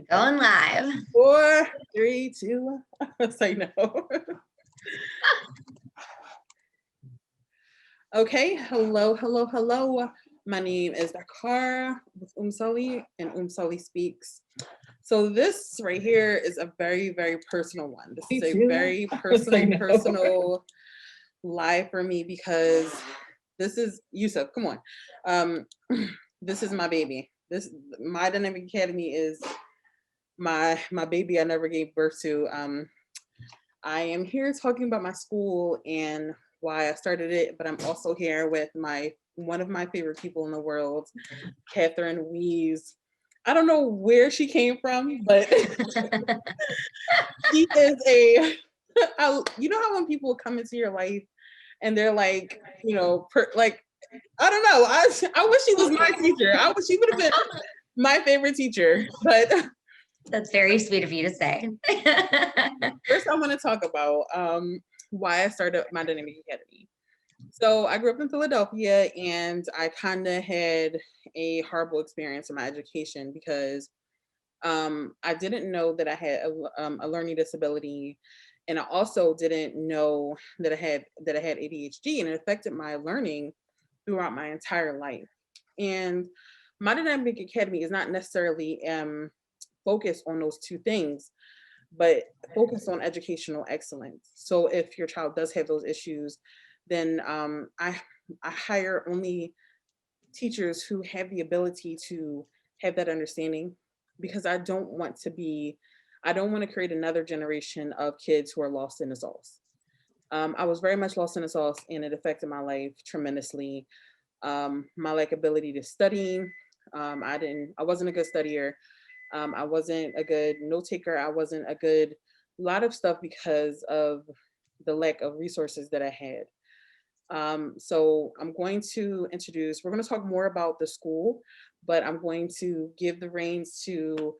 Going live. 4, 3, 2. Say no. Okay, hello. My name is Dakar with Umsali, and Umsali Speaks. So this right here is a very, very personal one. This is a very personal live for me because this is Yusuf. Come on, this is my baby. My Dynamic Academy is my baby I never gave birth to. I am here talking about my school and why I started it, but I'm also here with one of my favorite people in the world, Catherine Weiss. I don't know where she came from, but she is you know how when people come into your life and they're like, I don't know. I wish she was my teacher. I wish she would have been my favorite teacher, but that's very sweet of you to say. First, I want to talk about why I started my Dynamic Academy. So I grew up in Philadelphia, and I kind of had a horrible experience in my education because I didn't know that I had a learning disability, and I also didn't know that I had ADHD, and it affected my learning throughout my entire life. And my Dynamic Academy is not necessarily focused on those two things, but focus on educational excellence. So if your child does have those issues, then I hire only teachers who have the ability to have that understanding, because I don't want to create another generation of kids who are lost in the sauce. I was very much lost in the sauce, and it affected my life tremendously. My ability to study, I wasn't a good studier. I wasn't a good note taker. I wasn't a good lot of stuff because of the lack of resources that I had. So we're going to talk more about the school, but I'm going to give the reins to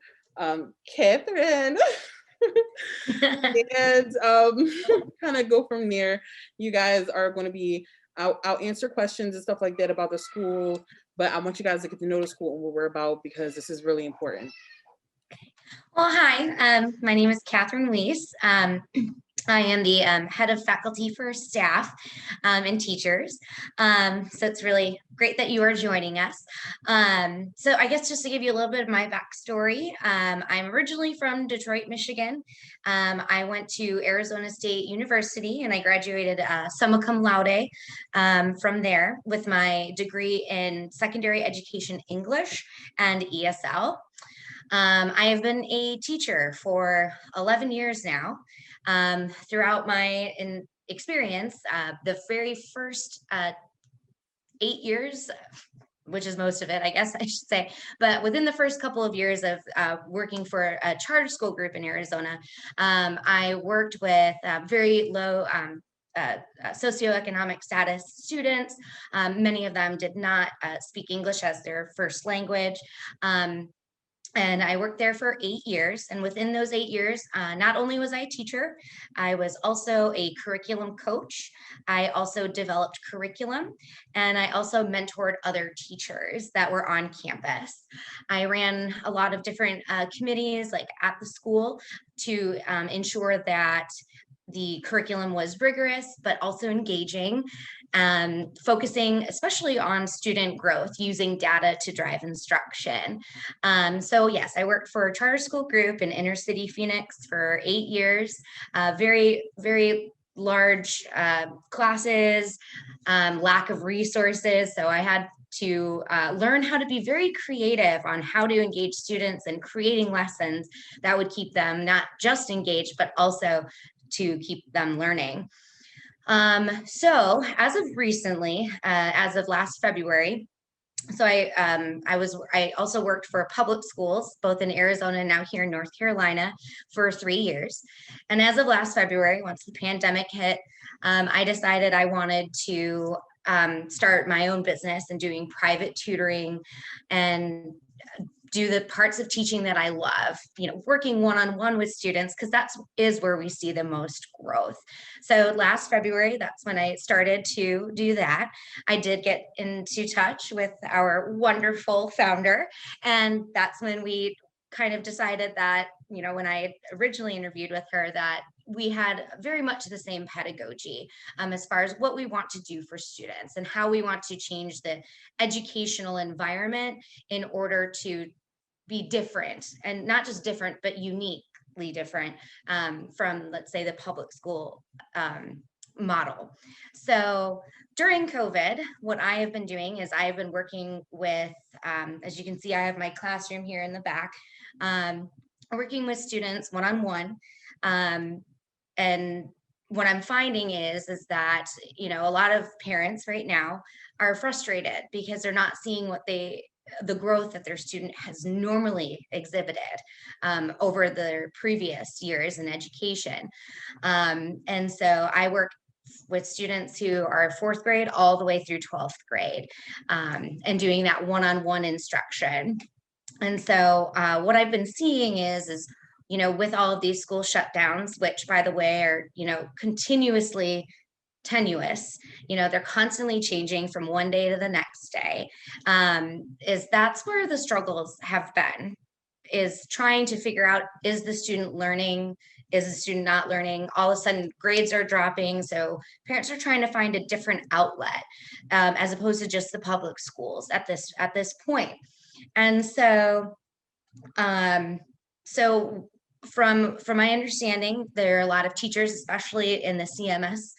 Catherine and kind of go from there. You guys are going to be, I'll answer questions and stuff like that about the school, but I want you guys to get to know the school and what we're about, because this is really important. Well, hi, my name is Catherine Weiss. I am the head of faculty for staff and teachers. So it's really great that you are joining us. So I guess just to give you a little bit of my backstory, I'm originally from Detroit, Michigan. I went to Arizona State University, and I graduated summa cum laude from there with my degree in secondary education English and ESL. I have been a teacher for 11 years now. Throughout my experience, the very first 8 years, which is most of it, I guess I should say, but within the first couple of years of working for a charter school group in Arizona, I worked with very low socioeconomic status students. Many of them did not speak English as their first language. And I worked there for 8 years. And within those 8 years, not only was I a teacher, I was also a curriculum coach. I also developed curriculum, and I also mentored other teachers that were on campus. I ran a lot of different committees like at the school to ensure that the curriculum was rigorous, but also engaging, focusing especially on student growth, using data to drive instruction. So yes, I worked for a charter school group in inner city Phoenix for 8 years, very, very large classes, lack of resources. So I had to learn how to be very creative on how to engage students and creating lessons that would keep them not just engaged, but also to keep them learning. So as of recently, as of last February, So I also worked for public schools, both in Arizona and now here in North Carolina for 3 years. And as of last February, once the pandemic hit, I decided I wanted to start my own business and doing private tutoring and do the parts of teaching that I love, working one-on-one with students, because is where we see the most growth. So last February, that's when I started to do that. I did get into touch with our wonderful founder, and that's when we kind of decided that, when I originally interviewed with her, that we had very much the same pedagogy as far as what we want to do for students and how we want to change the educational environment in order to be different, and not just different, but uniquely different from, let's say, the public school model. So during COVID, what I have been doing is I have been working with, as you can see, I have my classroom here in the back, working with students one-on-one. And what I'm finding is that, a lot of parents right now are frustrated because they're not seeing the growth that their student has normally exhibited over the previous years in education. And so I work with students who are fourth grade all the way through 12th grade, and doing that one-on-one instruction. And so what I've been seeing is, with all of these school shutdowns, which by the way are, continuously tenuous, they're constantly changing from one day to the next day, is that's where the struggles have been, is trying to figure out, is the student learning, is the student not learning? All of a sudden grades are dropping, so parents are trying to find a different outlet, as opposed to just the public schools at this point. And um, so from my understanding, there are a lot of teachers, especially in the CMS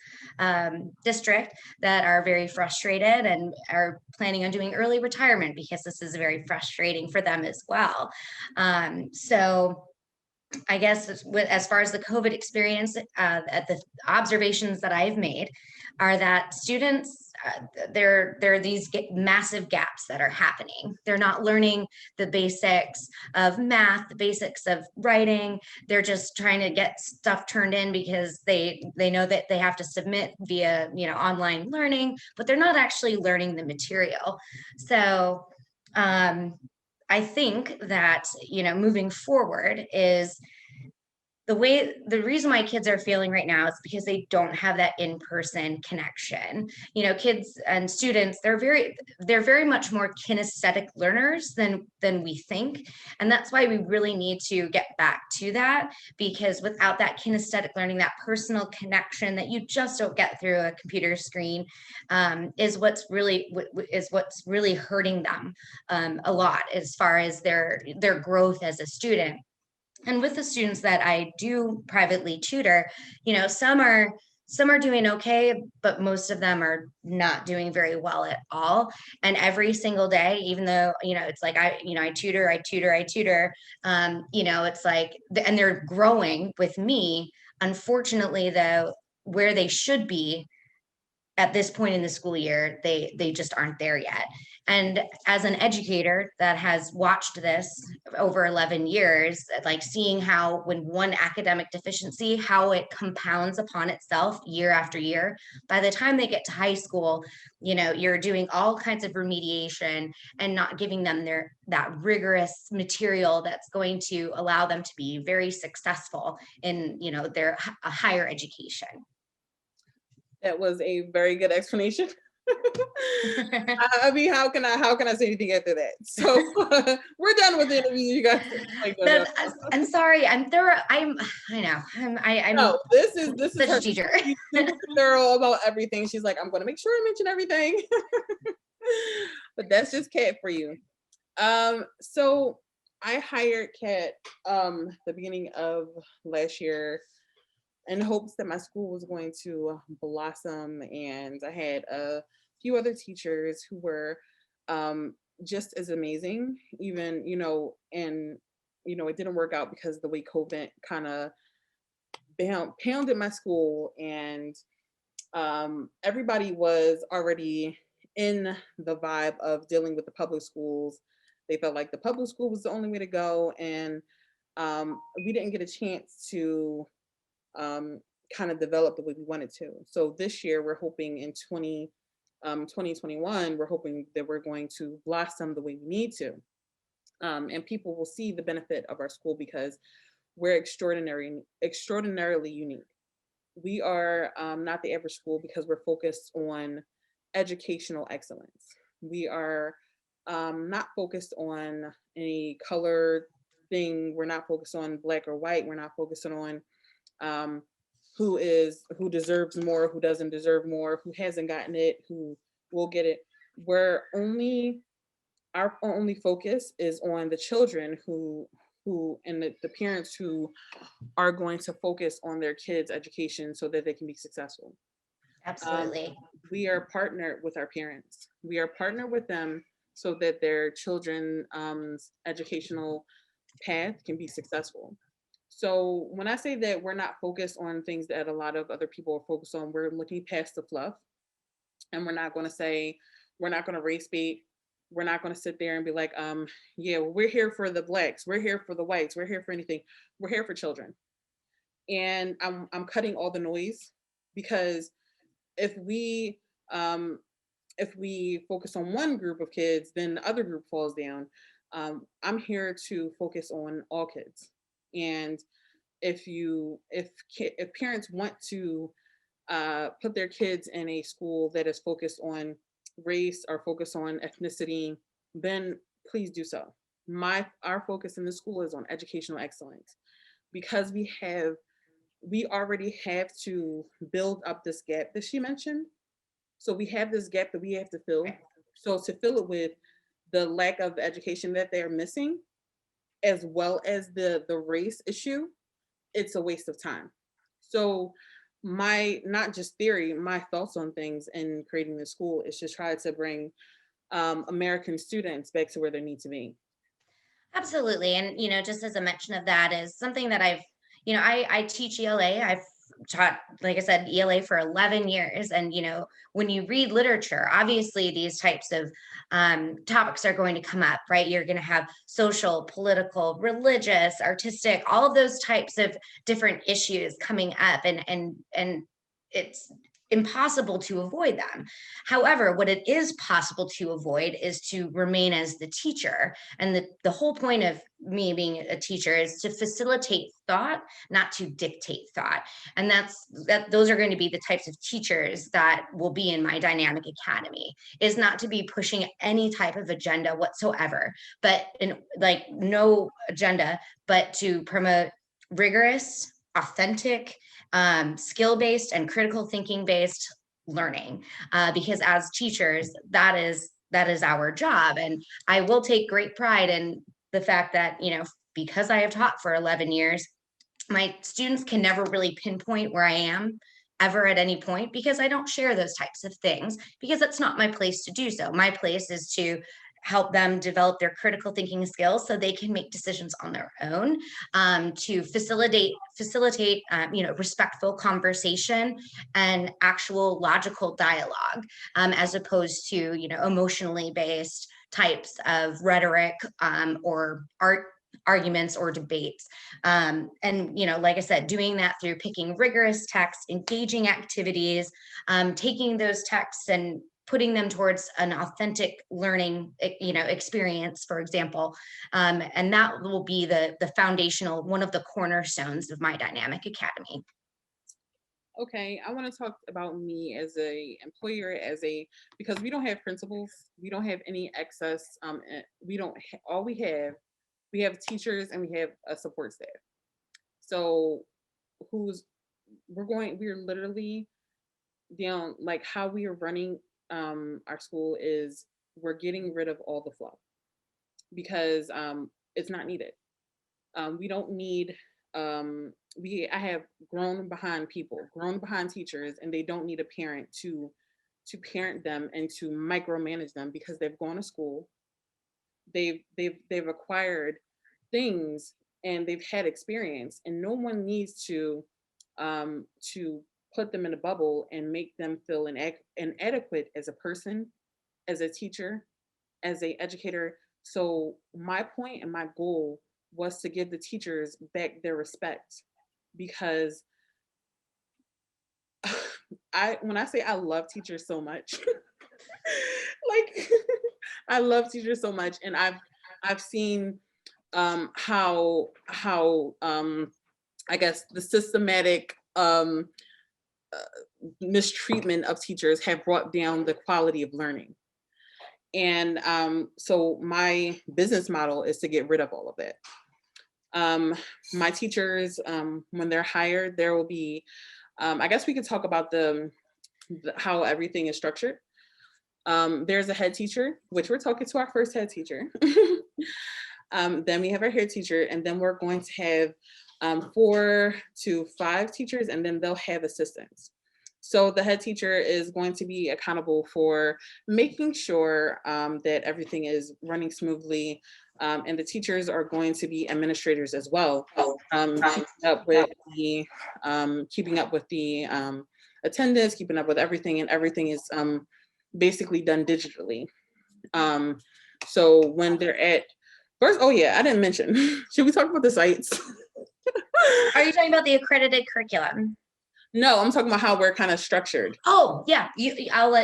district, that are very frustrated and are planning on doing early retirement because this is very frustrating for them as well. So I guess as far as the COVID experience, at the observations that I've made are that students, there are these massive gaps that are happening. They're not learning the basics of math, the basics of writing. They're just trying to get stuff turned in because they know that they have to submit via online learning, but they're not actually learning the material. So I think that, moving forward is the reason why kids are failing right now is because they don't have that in-person connection. Kids and students, they're very much more kinesthetic learners than we think. And that's why we really need to get back to that, because without that kinesthetic learning, that personal connection that you just don't get through a computer screen, is what's really hurting them a lot as far as their growth as a student. And with the students that I do privately tutor, some are doing okay, but most of them are not doing very well at all. And every single day, even though, it's like I tutor, it's like, and they're growing with me. Unfortunately, though, where they should be at this point in the school year, they just aren't there yet. And as an educator that has watched this over 11 years, like seeing how when one academic deficiency, how it compounds upon itself year after year, by the time they get to high school, you're doing all kinds of remediation and not giving them that rigorous material that's going to allow them to be very successful in, their higher education. That was a very good explanation. I mean, how can I say anything after that? So we're done with the interview, you guys. Like, no. I'm sorry. I'm thorough. I know. I'm No, this is such her. a teacher. She's super thorough about everything. She's like, I'm going to make sure I mention everything. But that's just Kat for you. So I hired Kat the beginning of last year in hopes that my school was going to blossom, and I had a few other teachers who were just as amazing, even, and it didn't work out because the way COVID kind of pounded my school, and everybody was already in the vibe of dealing with the public schools. They felt like the public school was the only way to go, and we didn't get a chance to um, kind of develop the way we wanted to. So this year, we're hoping in 2021, we're hoping that we're going to blossom the way we need to. And people will see the benefit of our school because we're extraordinarily unique. We are not the average school because we're focused on educational excellence. We are not focused on any color thing. We're not focused on black or white. We're not focusing on um, who deserves more, who doesn't deserve more, who hasn't gotten it, who will get it. We're only Our only focus is on the children who and the parents who are going to focus on their kids' education so that they can be successful. Um, Absolutely. we are partnered with our parents. We are partnered with them so that their children's educational path can be successful. So when I say that we're not focused on things that a lot of other people are focused on, we're looking past the fluff, and we're not going to say, we're not going to race bait. We're not going to sit there and be like, yeah, well, we're here for the blacks, we're here for the whites, we're here for anything. We're here for children. And I'm cutting all the noise, because if we um if we focus on one group of kids, then the other group falls down. I'm here to focus on all kids. And if parents want to put their kids in a school that is focused on race or focused on ethnicity, then please do so. Our focus in the school is on educational excellence, because we already have to build up this gap that she mentioned. So we have this gap that we have to fill. Right. So to fill it with the lack of education that they're missing, as well as the race issue, it's a waste of time. So my not just theory, my thoughts on things in creating the school is to try to bring American students back to where they need to be. Absolutely. And, just as a mention of that is something that I teach ELA. I've taught, like I said, ELA for 11 years. And, when you read literature, obviously these types of topics are going to come up, right? You're going to have social, political, religious, artistic, all of those types of different issues coming up. And it's impossible to avoid them. However, what it is possible to avoid is to remain as the teacher, and the whole point of me being a teacher is to facilitate thought, not to dictate thought. And those are going to be the types of teachers that will be in my dynamic academy, is not to be pushing any type of agenda whatsoever, but in like no agenda, but to promote rigorous, authentic, skill-based and critical thinking based learning, because as teachers, that is our job. And I will take great pride in the fact that, because I have taught for 11 years, my students can never really pinpoint where I am ever at any point, because I don't share those types of things, because that's not my place to do so. My place is to help them develop their critical thinking skills so they can make decisions on their own, to facilitate respectful conversation and actual logical dialogue, as opposed to emotionally based types of rhetoric, or arguments or debates. And like I said, doing that through picking rigorous texts, engaging activities, taking those texts and putting them towards an authentic learning experience, for example. And that will be the foundational, one of the cornerstones of my dynamic academy. Okay, I want to talk about me as a employer, because we don't have principals, we don't have any excess. We don't. All we have teachers and we have a support staff. So who's we're literally down, like how we are running our school is we're getting rid of all the fluff, because it's not needed. We don't need I have grown behind people, grown behind teachers, and they don't need a parent to parent them and to micromanage them, because they've gone to school, they've acquired things, and they've had experience, and no one needs to put them in a bubble and make them feel inadequate as a person as a teacher, as a educator. So my point and my goal was to give the teachers back their respect, because I when I say I love teachers so much, like I love teachers so much, and I've seen how I guess the systematic mistreatment of teachers have brought down the quality of learning. And so my business model is to get rid of all of that. Um, my teachers, when they're hired, there will be, I guess we could talk about how everything is structured. There's a head teacher, which we're talking to our first head teacher. Then we have our head teacher, and then we're going to have 4 to 5 teachers, and then they'll have assistants. So the head teacher is going to be accountable for making sure that everything is running smoothly, and the teachers are going to be administrators as well, keeping up with the attendance, keeping up with everything, and everything is basically done digitally. So when they're at first, oh yeah, I didn't mention. Should we talk about the sites? Are you talking about the accredited curriculum? No, I'm talking about how we're kind of structured. Oh, yeah, I'll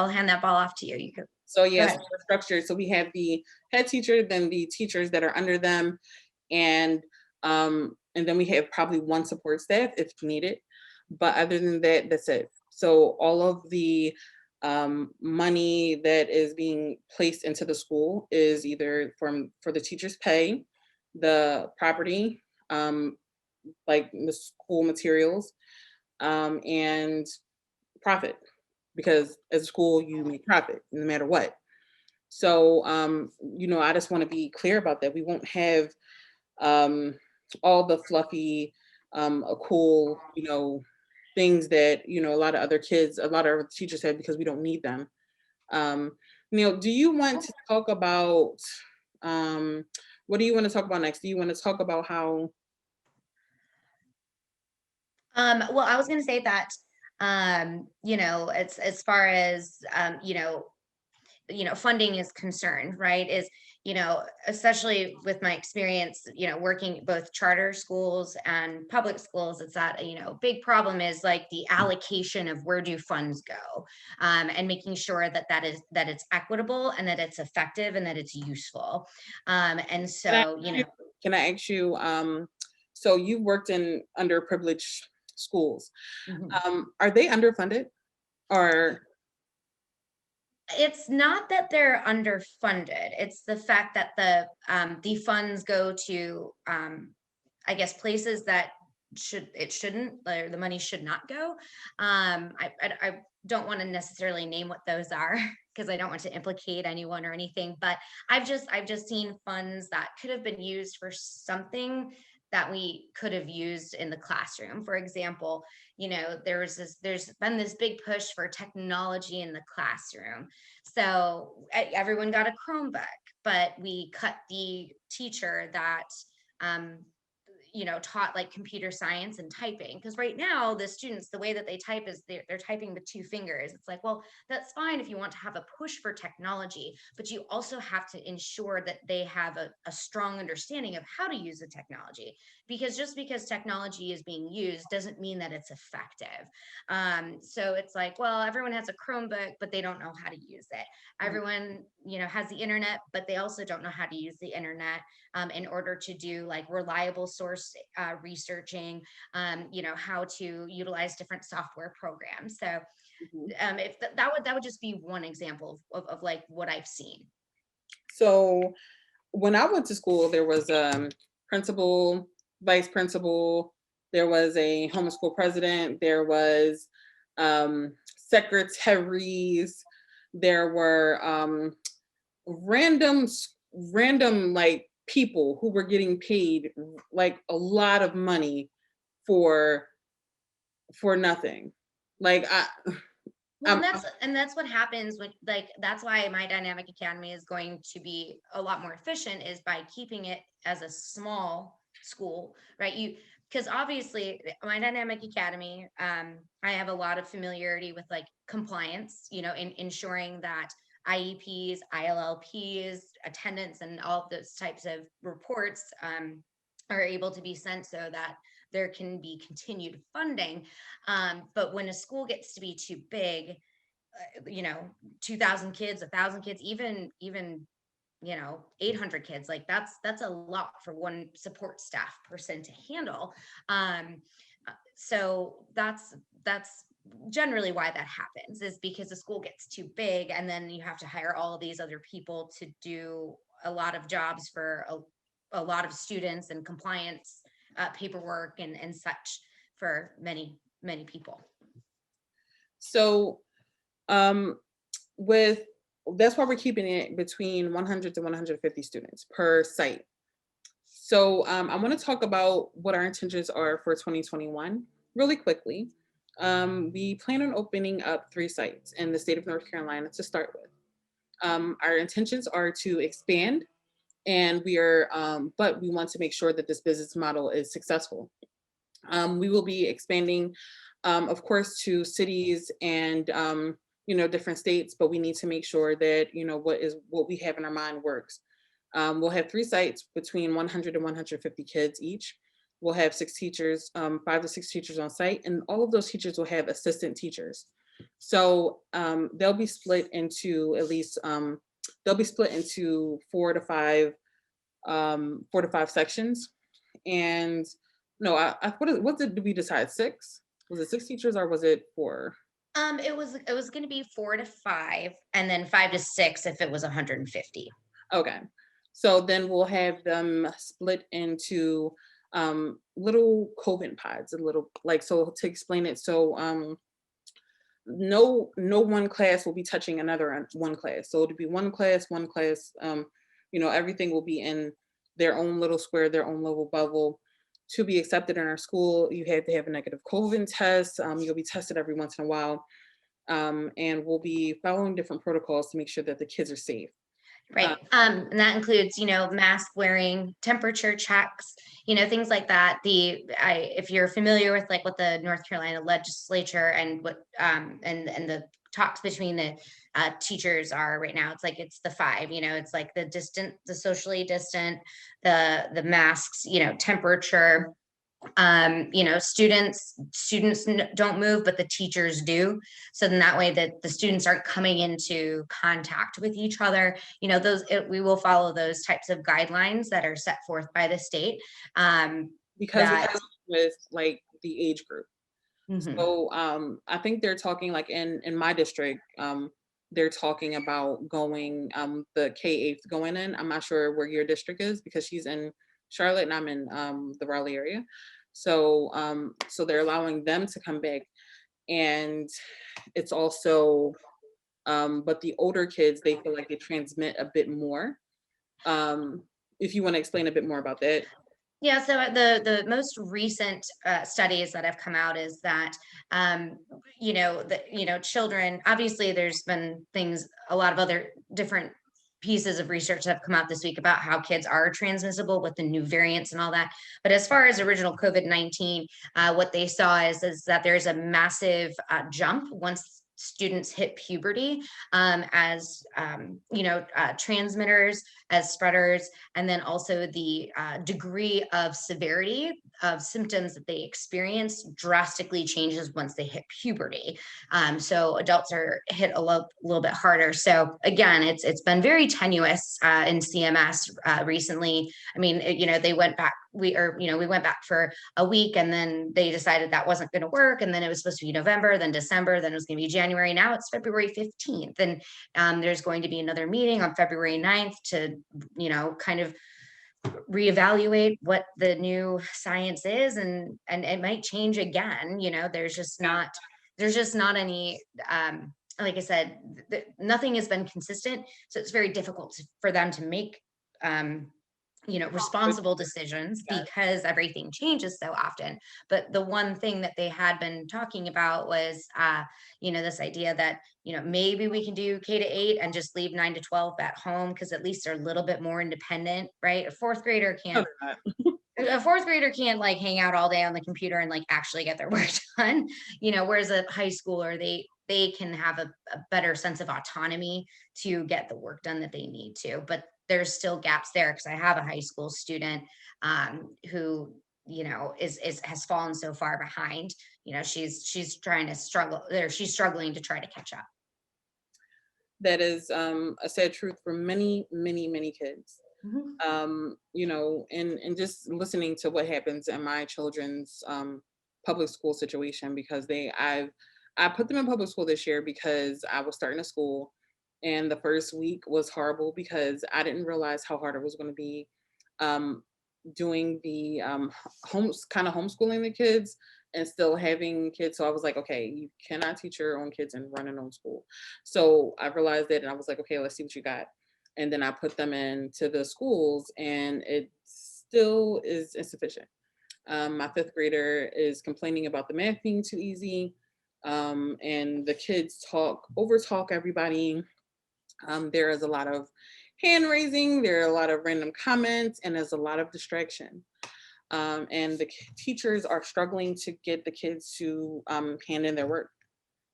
hand that ball off to you. You could. So yes, ahead. we're structured. So we have the head teacher, then the teachers that are under them, and then we have probably one support staff if needed. But other than that, that's it. So all of the money that is being placed into the school is either for the teachers' pay, the property, like the school materials, and profit, because as a school you make profit no matter what. So I just want to be clear about that. We won't have all the fluffy, cool, things that a lot of other kids, a lot of other teachers have, because we don't need them. Do you want to talk about what do you want to talk about next? Do you want to talk about how? Well, I was going to say that, it's as far as, funding is concerned, right? Is, especially with my experience, working both charter schools and public schools, it's that, big problem is like the allocation of where do funds go, and making sure that it's equitable and that it's effective and that it's useful. And Can I, so, can I ask you? So you've worked in underprivileged schools. mhm. Are they underfunded, or? It's not that they're underfunded. It's the fact that the funds go to, I guess, places that shouldn't, or the money should not go. I don't want to necessarily name what those are because I don't want to implicate anyone or anything. But I've just seen funds that could have been used for something that we could have used in the classroom. For example, there's been this big push for technology in the classroom. So everyone got a Chromebook, but we cut the teacher that, um, taught like computer science and typing. Because right now, the students, the way that they type is they're typing with 2 fingers. It's like, well, that's fine if you want to have a push for technology, but you also have to ensure that they have a strong understanding of how to use the technology. Because just because technology is being used doesn't mean that it's effective. So it's like, well, everyone has a Chromebook, but they don't know how to use it. Everyone, has the internet, but they also don't know how to use the internet, in order to do like reliable source researching, how to utilize different software programs. So, Mhm. if that would just be one example of like what I've seen. So when I went to school, there was principal, vice principal, there was a homeschool president, there was secretaries, there were random random like people who were getting paid like a lot of money for nothing. Like Well, I'm, and that's what happens when, like, that's why my dynamic academy is going to be a lot more efficient, is by keeping it as a small school, right? Because obviously my dynamic academy, I have a lot of familiarity with like compliance, in ensuring that IEPs, ILLPs, attendance, and all of those types of reports are able to be sent so that there can be continued funding. But when a school gets to be too big, 2,000 kids, 1,000 kids, even 800 kids, like that's a lot for one support staff person to handle. So that's generally why that happens, is because the school gets too big, and then you have to hire all of these other people to do a lot of jobs for a lot of students, and compliance paperwork and such for many people. So with that's why we're keeping it between 100 to 150 students per site. So I want to talk about what our intentions are for 2021 really quickly. We plan on opening up 3 sites in the state of North Carolina to start with. Our intentions are to expand, and but we want to make sure that this business model is successful. We will be expanding, of course, to cities and different states, but we need to make sure that what we have in our mind works. We'll have 3 sites between 100 and 150 kids each. We'll have 6 teachers, 5 to 6 teachers on site, and all of those teachers will have assistant teachers. So they'll be split into at least they'll be split into 4 to 5 sections. And no, what did we decide? 6? Was it 6 teachers or was it 4? It was going to be 4 to 5, and then 5 to 6 if it was 150. Okay. So then we'll have them split into little COVID pods, so to explain it. So no one class will be touching another one class. So it'll be one class, everything will be in their own little square, their own little bubble. To be accepted in our school, you have to have a negative COVID test. You'll be tested every once in a while. And we'll be following different protocols to make sure that the kids are safe. Right. And that includes, mask wearing, temperature checks, things like that. If you're familiar with like what the North Carolina legislature and what and the talks between the teachers are right now, it's the 5. It's like the socially distant, the masks, temperature. Students don't move, but the teachers do. So then that way that the students aren't coming into contact with each other. We will follow those types of guidelines that are set forth by the state. Because it has with like the age group. Mhm. So I think they're talking like in my district, they're talking about going the K-8 going in. I'm not sure where your district is because she's in Charlotte and I'm in the Raleigh area. So they're allowing them to come back, and it's also but the older kids, they feel like they transmit a bit more. If you want to explain a bit more about that. Yeah, so the most recent studies that have come out is that children, obviously there's been a lot of other different pieces of research that have come out this week about how kids are transmissible with the new variants and all that. But as far as original COVID-19, what they saw is that there's a massive jump once students hit puberty, as transmitters, as spreaders, and then also the degree of severity of symptoms that they experience drastically changes once they hit puberty. So adults are hit a little bit harder. So again, it's been very tenuous in CMS recently. I mean, they went back. We went back for a week, and then they decided that wasn't going to work, and then it was supposed to be November, then December, then it was going to be January. Now it's February 15th, and there's going to be another meeting on February 9th to kind of reevaluate what the new science is, and it might change again. There's just not any like I said, nothing has been consistent, so it's very difficult for them to make responsible decisions because everything changes so often. But the one thing that they had been talking about was this idea that maybe we can do K-8 and just leave 9 to 12 at home, because at least they're a little bit more independent, right? A fourth grader can't like hang out all day on the computer and like actually get their work done, whereas a high schooler, they can have a better sense of autonomy to get the work done that they need to. But there's still gaps there because I have a high school student who, is has fallen so far behind. She's trying to struggle there. She's struggling to try to catch up. That is a sad truth for many, many, many kids. Mhm. And just listening to what happens in my children's public school situation, because I put them in public school this year because I was starting a school, and the first week was horrible because I didn't realize how hard it was going to be um, doing the kind of homeschooling the kids and still having kids. So I was like, okay, you cannot teach your own kids and run an own school. So I realized that, and I was like, okay, let's see what you got. And then I put them into the schools, and it still is insufficient. My fifth grader is complaining about the math being too easy, and the kids over talk everybody. There is a lot of hand raising, there are a lot of random comments, and there's a lot of distraction. And the teachers are struggling to get the kids to hand in their work.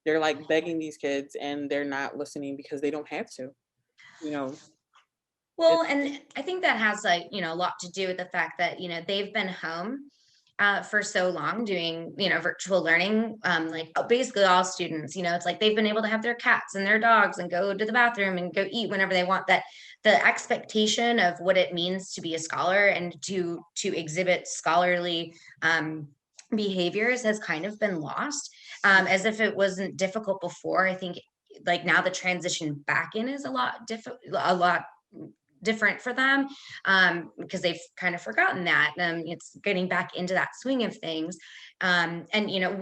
They're like begging these kids, and they're not listening because they don't have to. You know, Well, and I think that has a lot to do with the fact that, they've been home for so long doing, virtual learning. Like basically all students, it's like they've been able to have their cats and their dogs and go to the bathroom and go eat whenever they want. That the expectation of what it means to be a scholar and to exhibit scholarly behaviors has kind of been lost. As if it wasn't difficult before. I think like now the transition back in is a lot different for them, because they've kind of forgotten that. It's getting back into that swing of things. And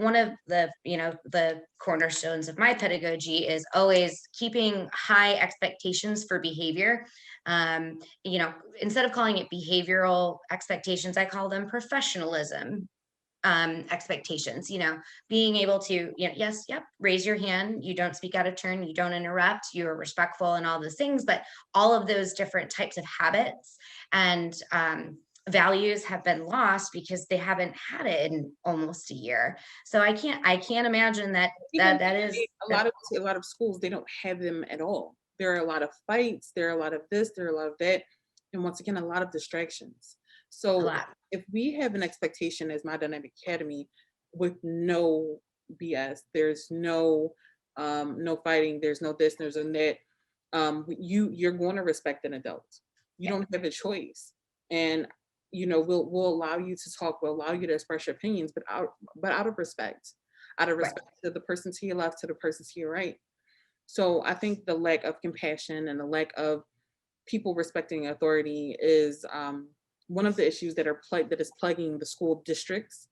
one of the cornerstones of my pedagogy is always keeping high expectations for behavior. Instead of calling it behavioral expectations, I call them professionalism expectations. Being able to, yes, yep, raise your hand, you don't speak out of turn, you don't interrupt, you're respectful, and all those things. But all of those different types of habits and values have been lost because they haven't had it in almost a year. So I can't imagine that even that is a lot of schools, they don't have them at all. There are a lot of fights, there are a lot of this, there are a lot of that, and once again, a lot of distractions. a So lot. if we have an expectation as my dynamic academy with no BS, there's no fighting, there's no this, there's no that. You're going to respect an adult. You Yeah, don't have a choice, and we'll allow you to talk, we'll allow you to express your opinions, but out of respect, out of right. respect to the person to your left, to the person to your right. So I think the lack of compassion and the lack of people respecting authority is one of the issues that is plaguing the school districts.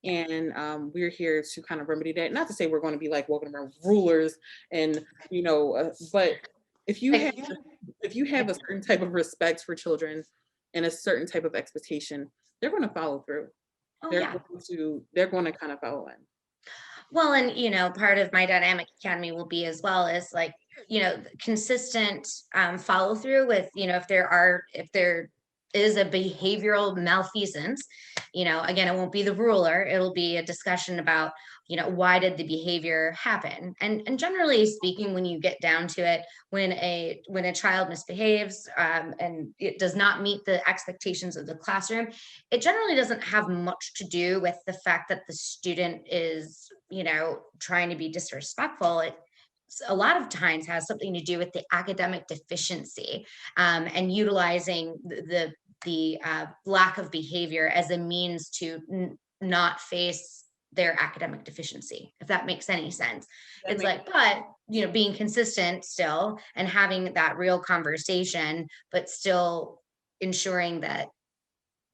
Yeah. And we're here to kind of remedy that. Not to say we're going to be like walking around rulers, and but if you have Like, if you have a certain type of respect for children and a certain type of expectation, they're going to follow through. oh They're yeah. going to kind of follow in. Well, and part of my dynamic academy will be as well as like, consistent follow through with, if there is a behavioral malfeasance, again, it won't be the ruler, it'll be a discussion about, why did the behavior happen? And generally speaking, when you get down to it, when a child misbehaves, and it does not meet the expectations of the classroom, it generally doesn't have much to do with the fact that the student is, trying to be disrespectful. It a lot of times has something to do with the academic deficiency, and utilizing the lack of behavior as a means to not face their academic deficiency, if that makes any sense. That It's makes like, but being consistent still and having that real conversation, but still ensuring that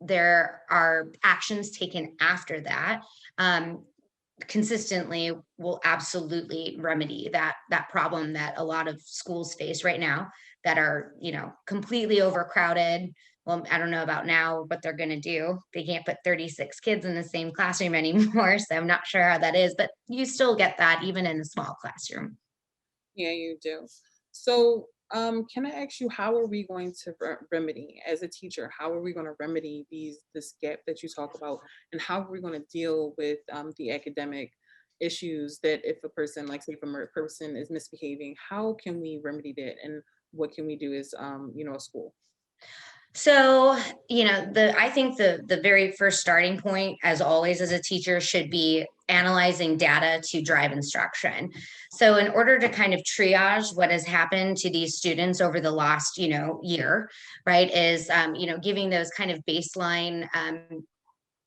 there are actions taken after that, um, consistently will absolutely remedy that problem that a lot of schools face right now, that are completely overcrowded. Well, I don't know about now what they're going to do. They can't put 36 kids in the same classroom anymore, so I'm not sure how that is, but you still get that even in a small classroom. Yeah, you do. So, can I ask you, how are we going to remedy as a teacher? How are we going to remedy this gap that you talk about, and how are we going to deal with the academic issues that if a person, like say if a person is misbehaving, how can we remedy that, and what can we do as a school? So, I think the very first starting point, as always, as a teacher, should be analyzing data to drive instruction. So, in order to kind of triage what has happened to these students over the last, year, right, is giving those kind of baseline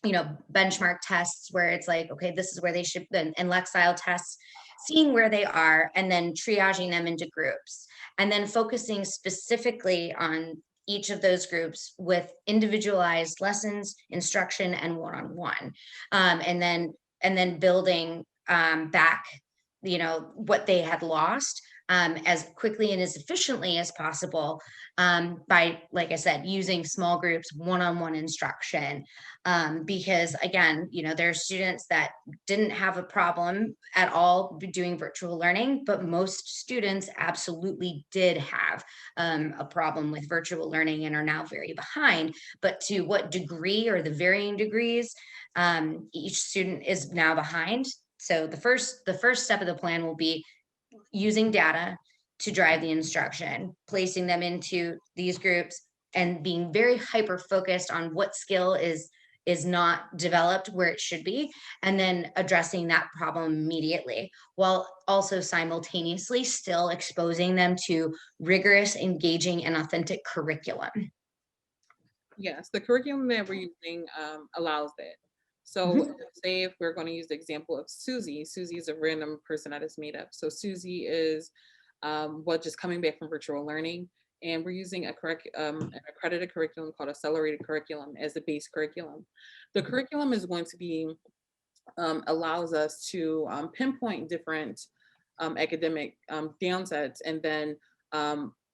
benchmark tests where it's like, okay, this is where they should, and Lexile tests, seeing where they are, and then triaging them into groups, and then focusing specifically on each of those groups with individualized lessons, instruction, and one-on-one, and then building back, what they had lost, as quickly and as efficiently as possible, by, like I said, using small groups, one-on-one instruction, because again, there are students that didn't have a problem at all doing virtual learning, but most students absolutely did have a problem with virtual learning and are now very behind. But to what degree, or the varying degrees, each student is now behind. So the first step of the plan will be using data to drive the instruction, placing them into these groups, and being very hyper focused on what skill is not developed where it should be, and then addressing that problem immediately, while also simultaneously still exposing them to rigorous, engaging, and authentic curriculum. Yes, the curriculum that we're using allows that. So, Mhm. say if we're going to use the example of Susie, Susie is a random person I just made up. So, Susie is just coming back from virtual learning, and we're using an accredited curriculum called accelerated curriculum as the base curriculum. The curriculum is going to be allows us to pinpoint different academic downsets, and then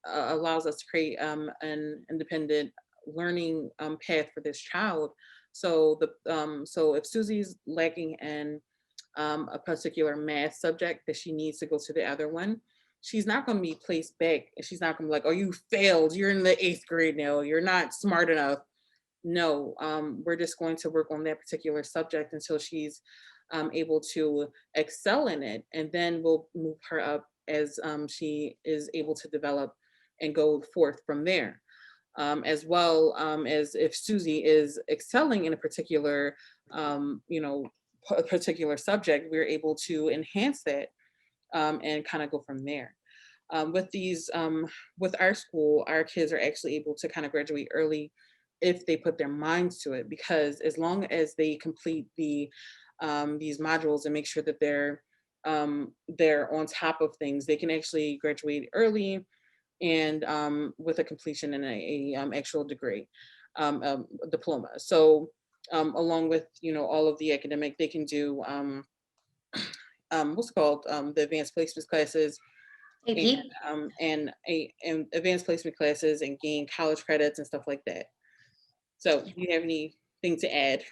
allows us to create an independent learning path for this child. So if Susie's lacking in a particular math subject that she needs to go to the other one, she's not going to be placed back. And she's not going to be like, "Oh, you failed. You're in the eighth grade now. You're not smart enough." No, we're just going to work on that particular subject until she's able to excel in it, and then we'll move her up as she is able to develop and go forth from there. As well as if Susie is excelling in a particular, a particular subject, we're able to enhance that and kind of go from there. With our school, our kids are actually able to kind of graduate early if they put their minds to it, because as long as they complete these modules and make sure that they're on top of things, they can actually graduate early and with a completion and a actual degree, diploma. So along with all of the academic, they can do what's called the advanced placements classes, and AP. and advanced placement classes, and gain college credits and stuff like that. So, do you have anything to add?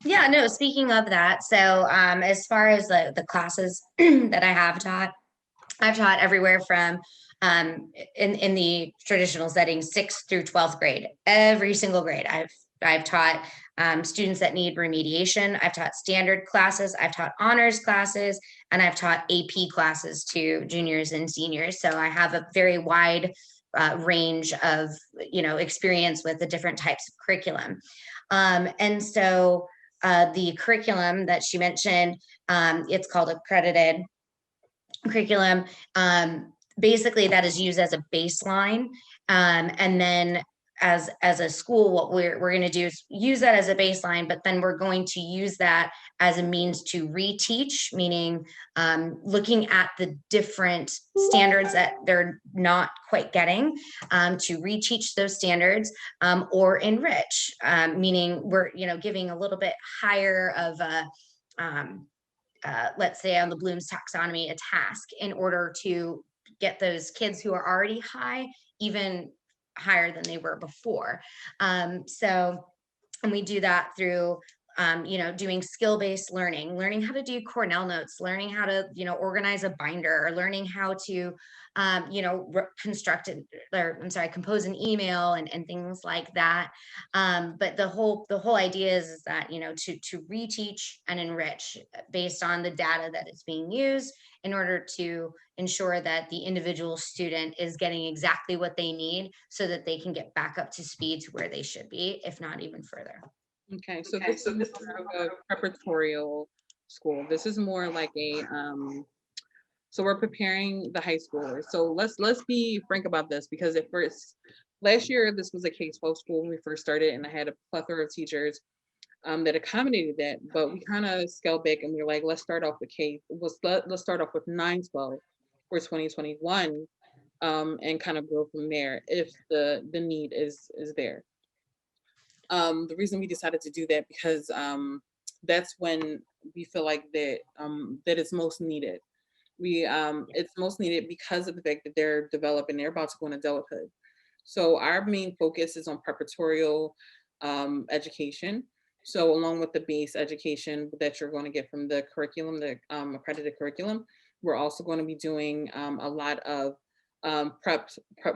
Yeah, no, speaking of that, so as far as the classes that I have taught, I've taught everywhere from, in the traditional setting, 6th through 12th grade. Every single grade. I've taught students that need remediation. I've taught standard classes. I've taught honors classes, and I've taught AP classes to juniors and seniors. So I have a very wide range of experience with the different types of curriculum. And so the curriculum that she mentioned, it's called accredited curriculum. Basically, that is used as a baseline, and then as a school, what we're going to do is use that as a baseline, but then we're going to use that as a means to reteach, meaning looking at the different standards that they're not quite getting, to reteach those standards, or enrich, meaning we're giving a little bit higher of a let's say on the Bloom's taxonomy, a task in order to get those kids who are already high even higher than they were before. So, and we do that through doing skill-based learning how to do Cornell notes, learning how to, organize a binder, or learning how to, construct it, or I'm sorry, compose an email and things like that. But the whole idea is that, to reteach and enrich based on the data that is being used in order to ensure that the individual student is getting exactly what they need so that they can get back up to speed to where they should be, if not even further. Okay, so this is more of a preparatorial school. This is more like a so we're preparing the high schoolers. So let's be frank about this, because at first last year this was a K-12 school when we first started, and I had a plethora of teachers that accommodated that. But we kind of scaled back and we are like, let's start off with let's start off with 9-12 for 2021, and kind of grow from there if the need is there. The reason we decided to do that because that's when we feel like that it's most needed. It's most needed because of the fact that they're developing, they're about to go in adulthood. So our main focus is on preparatorial education. So along with the base education that you're going to get from the curriculum, the accredited curriculum, we're also going to be doing a lot of prep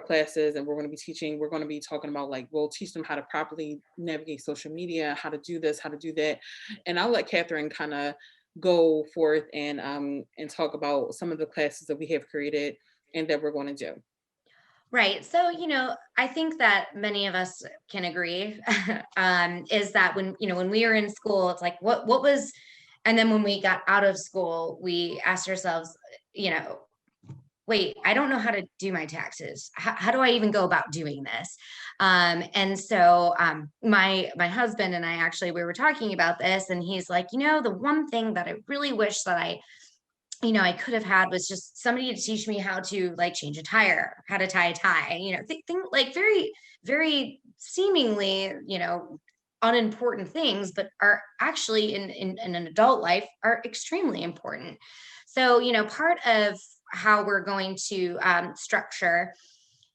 classes, and we're going to be talking about, like, we'll teach them how to properly navigate social media, how to do this, how to do that. And I'll let Catherine kind of go forth and talk about some of the classes that we have created and that we're going to do. Right. So, I think that many of us can agree, is that when we were in school, it's like, what was, and then when we got out of school, we asked ourselves, you know, wait, I don't know how to do my taxes. How do I even go about doing this? And so, my husband and I, actually, we were talking about this, and he's like, the one thing that I really wish that I could have had was just somebody to teach me how to, like, change a tire, how to tie a tie, think like very, very seemingly, unimportant things, but are actually in an adult life are extremely important. So, part of how we're going to structure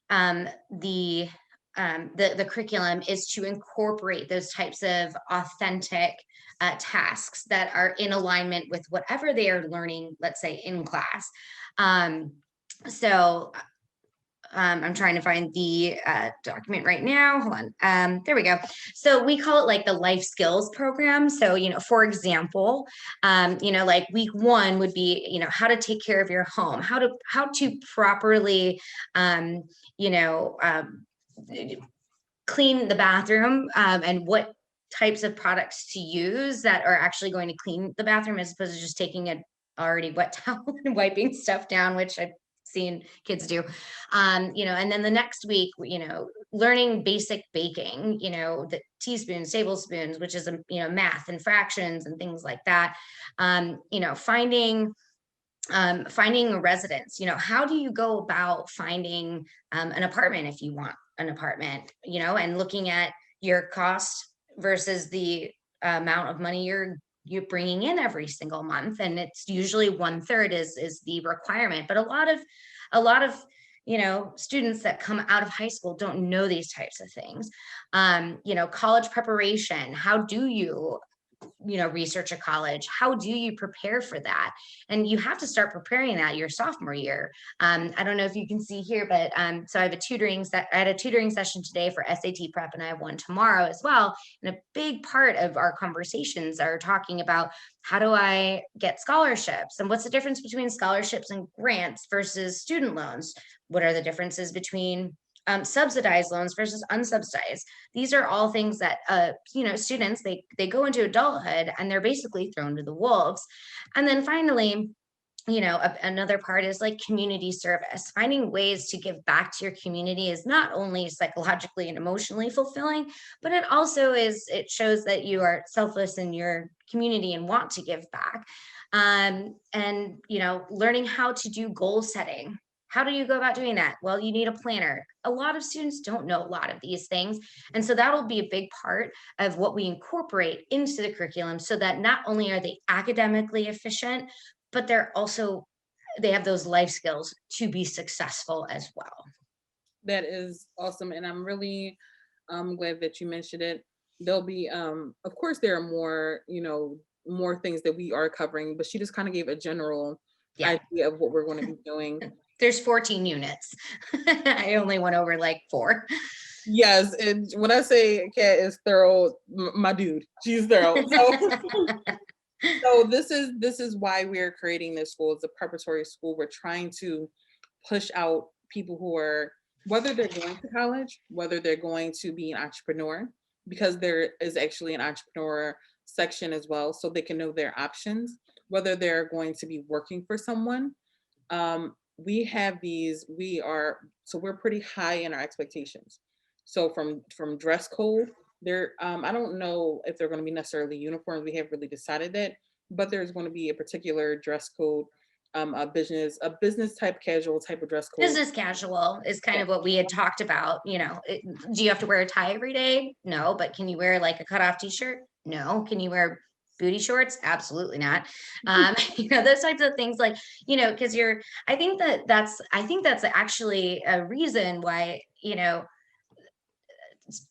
um, the the curriculum is to incorporate those types of authentic tasks that are in alignment with whatever they are learning, let's say in class. Um, so I'm trying to find the document right now. Hold on. There we go. So we call it like the life skills program. So, for example, like week one would be, how to take care of your home, how to properly, um, you know, um, clean the bathroom, and what types of products to use that are actually going to clean the bathroom, as opposed to just taking a already wet towel and wiping stuff down, which I've seen kids do. And then the next week, learning basic baking, the teaspoons, tablespoons, which is, math and fractions and things like that. Finding a residence, how do you go about finding an apartment if you want an apartment, and looking at your cost versus the amount of money you're bringing in every single month, and it's usually 1/3 is the requirement. But a lot of students that come out of high school don't know these types of things. College preparation, how do you research a college, how do you prepare for that? And you have to start preparing that your sophomore year. I don't know if you can see here, but so I had a tutoring session today for SAT prep, and I have one tomorrow as well. And a big part of our conversations are talking about, how do I get scholarships, and what's the difference between scholarships and grants versus student loans? What are the differences between subsidized loans versus unsubsidized? These are all things that students, they go into adulthood and they're basically thrown to the wolves. And then finally, another part is like community service. Finding ways to give back to your community is not only psychologically and emotionally fulfilling, but it shows that you are selfless in your community and want to give back. And learning how to do goal setting. How do you go about doing that? Well, you need a planner. A lot of students don't know a lot of these things. And so that'll be a big part of what we incorporate into the curriculum, so that not only are they academically efficient, but they have those life skills to be successful as well. That is awesome, and I'm really glad that you mentioned it. there'll be of course there are more, more things that we are covering, but she just kind of gave a general Yeah, idea of what we're going to be doing. there's 14 units. I only went over like 4. Yes, and when I say Kat is thorough, my dude, she's thorough. So this is why we're creating this school. It's a preparatory school. We're trying to push out people who are, whether they're going to college, whether they're going to be an entrepreneur, because there is actually an entrepreneur section as well, so they can know their options, whether they're going to be working for someone. We have these, we're pretty high in our expectations. So from dress code, there I don't know if they're going to be necessarily uniforms. We haven't really decided that, but there's going to be a particular dress code, a business type casual type of dress code. Business casual is kind Yeah. of what we had talked about, do you have to wear a tie every day? No, but can you wear like a cutoff t-shirt? No. Can you wear booty shorts? Absolutely not. Those types of things, like, because I think that's actually a reason why,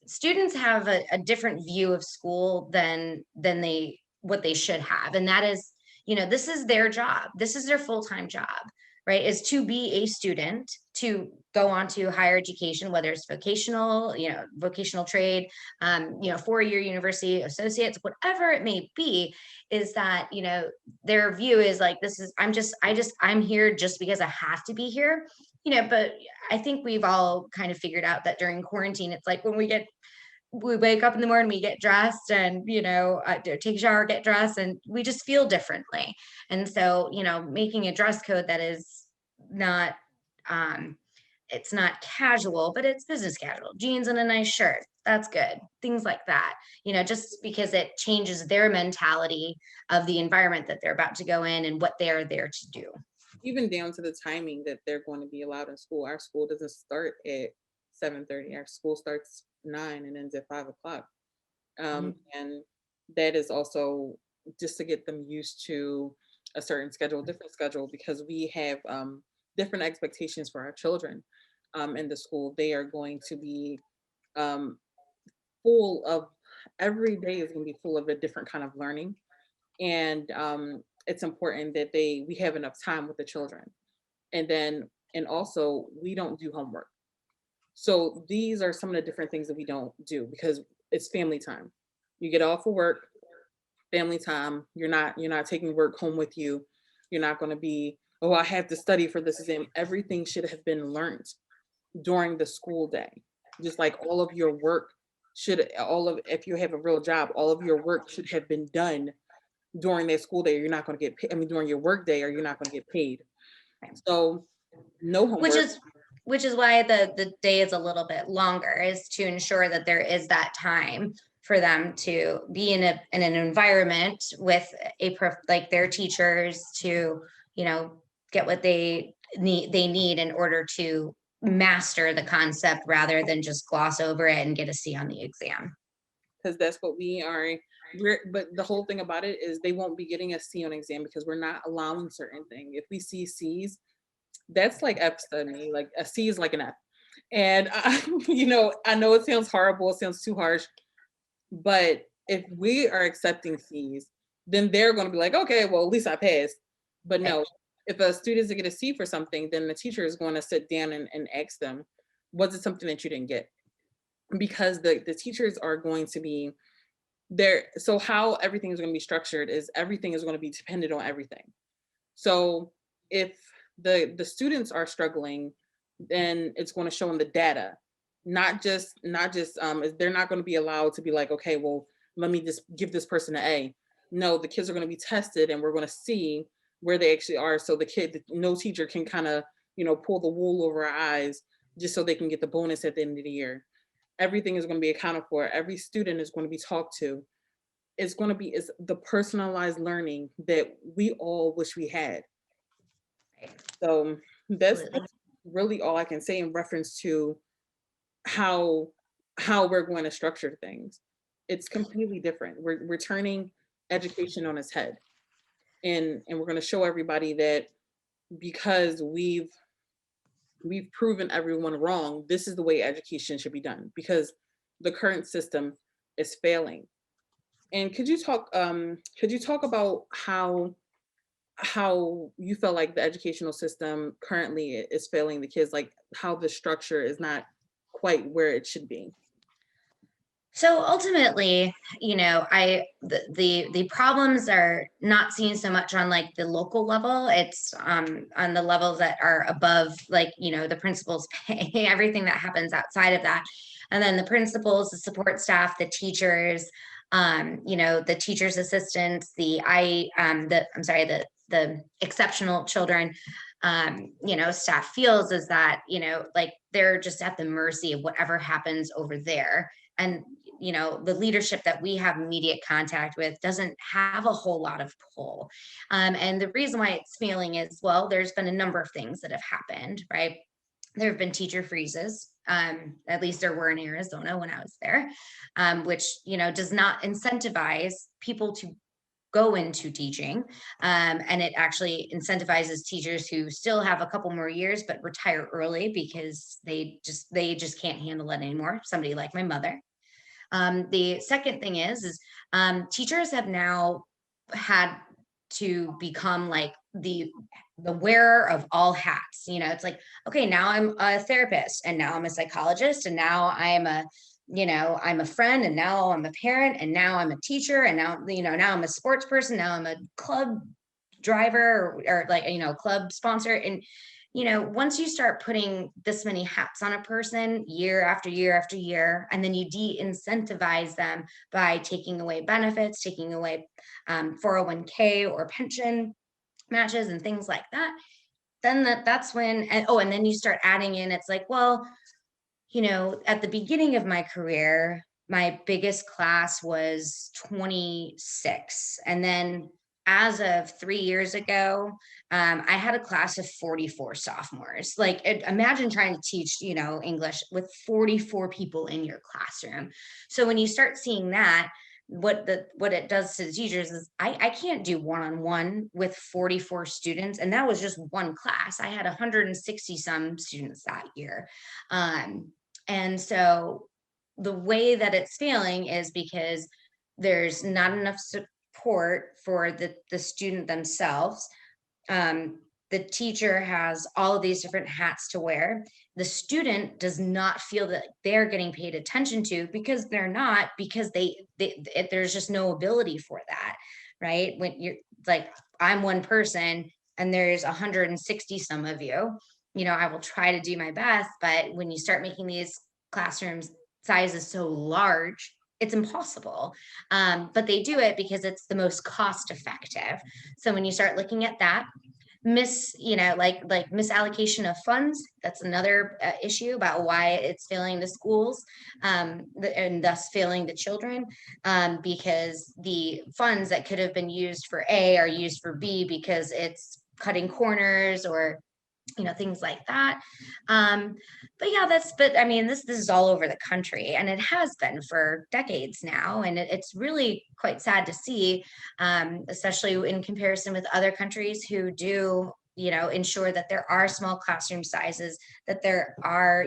students have a different view of school than they what they should have, and that is, this is their job, this is their full-time job, right, is to be a student, to go on to higher education, whether it's vocational, vocational trade, 4-year university associates, whatever it may be, is that, their view is like, this is I'm here just because I have to be here, but I think we've all kind of figured out that during quarantine, it's like when we wake up in the morning, we get dressed and, take a shower, get dressed, and we just feel differently. And so, making a dress code that is not, it's not casual, but it's business casual, jeans and a nice shirt. That's good. Things like that, just because it changes their mentality of the environment that they're about to go in and what they're there to do. Even down to the timing that they're going to be allowed in school. Our school doesn't start at 7:30. Our school starts 9 and ends at 5 o'clock. And that is also just to get them used to a certain schedule, different schedule, because we have different expectations for our children in the school. They are going to be um, full of, every day is going to be full of a different kind of learning. And it's important that we have enough time with the children. And also we don't do homework. So these are some of the different things that we don't do because it's family time. You get off of work, family time. You're not taking work home with you. You're not going to be, oh, I have to study for this exam. Everything should have been learned during the school day. Just like all of your work all of, if you have a real job, all of your work should have been done during that school day. You're not going to get paid. I mean, during your work day, or you're not going to get paid. So no which homework. is which is why the day is a little bit longer, is to ensure that there is that time for them to be in an environment with like their teachers, to, get what they need in order to master the concept, rather than just gloss over it and get a C on the exam. Because that's what we are. But the whole thing about it is they won't be getting a C on exam because we're not allowing certain things. If we see C's, that's like F's to me. Like a C is like an F. And I know it sounds horrible, it sounds too harsh, but if we are accepting C's, then they're going to be like, okay, well, at least I passed. But Right. no, if a student doesn't get a C for something, then the teacher is going to sit down and ask them, was it something that you didn't get? Because the teachers are going to be there. So how everything is going to be structured is everything is going to be dependent on everything. So if the students are struggling, then it's going to show in the data, not just they're not going to be allowed to be like, okay, well, let me just give this person an A. No, the kids are going to be tested and we're going to see where they actually are, so no teacher can kind of pull the wool over our eyes just so they can get the bonus at the end of the year. Everything is going to be accounted for. Every student is going to be talked to. It's the personalized learning that we all wish we had. So Absolutely. that's really all I can say in reference to how we're going to structure things. It's completely different. We're turning education on its head, and we're going to show everybody that because we've proven everyone wrong, this is the way education should be done. Because the current system is failing. And could you talk about how you feel like the educational system currently is failing the kids, like how the structure is not quite where it should be? So ultimately, the problems are not seen so much on like the local level. It's on the levels that are above, like, the principals pay, everything that happens outside of that. And then the principals, the support staff, the teachers, the teachers' assistants, the exceptional children, staff feels is that, like they're just at the mercy of whatever happens over there. And the leadership that we have immediate contact with doesn't have a whole lot of pull. And the reason why it's failing is, well, there's been a number of things that have happened, right? There have been teacher freezes. At least there were in Arizona when I was there, which does not incentivize people to go into teaching. And it actually incentivizes teachers who still have a couple more years but retire early because they just can't handle it anymore. Somebody like my mother. The second thing is teachers have now had to become like the wearer of all hats. It's like, okay, now I'm a therapist, and now I'm a psychologist, and now I'm a friend, and now I'm a parent, and now I'm a teacher, and now I'm a sports person, now I'm a club driver, or like, club sponsor. And once you start putting this many hats on a person year after year after year, and then you de-incentivize them by taking away benefits, taking away 401k or pension matches and things like that, then that's when, and then you start adding in, it's like, well, at the beginning of my career, my biggest class was 26. And then as of 3 years ago, I had a class of 44 sophomores. Like, imagine trying to teach, English with 44 people in your classroom. So when you start seeing that, what it does to the teachers is I can't do one-on-one with 44 students. And that was just one class. I had 160 some students that year. And so the way that it's failing is because there's not enough support for the student themselves. The teacher has all of these different hats to wear. The student does not feel that they're getting paid attention to, because they're not, because there's just no ability for that, right? When you're like, I'm one person and there's 160 some of you, I will try to do my best, but when you start making these classrooms sizes so large, it's impossible. But they do it because it's the most cost effective. So when you start looking at that, like misallocation of funds, that's another issue about why it's failing the schools, and thus failing the children, because the funds that could have been used for A are used for B because it's cutting corners, or things like that. But yeah, but I mean, this is all over the country, and it has been for decades now. And it's really quite sad to see, especially in comparison with other countries who do, ensure that there are small classroom sizes, that there are,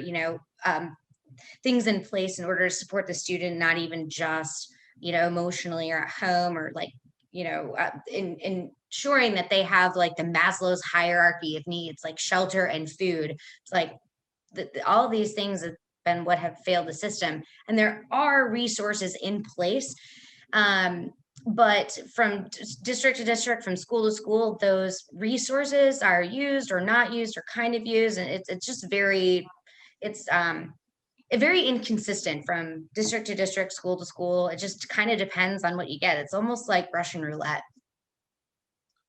things in place in order to support the student, not even just, emotionally or at home, or like, in ensuring that they have like the Maslow's hierarchy of needs, like shelter and food. It's like all these things have been what have failed the system, and there are resources in place. But from district to district, from school to school, those resources are used or not used or kind of used, and it's just it's very inconsistent from district to district, school to school. It just kind of depends on what you get. It's almost like Russian roulette.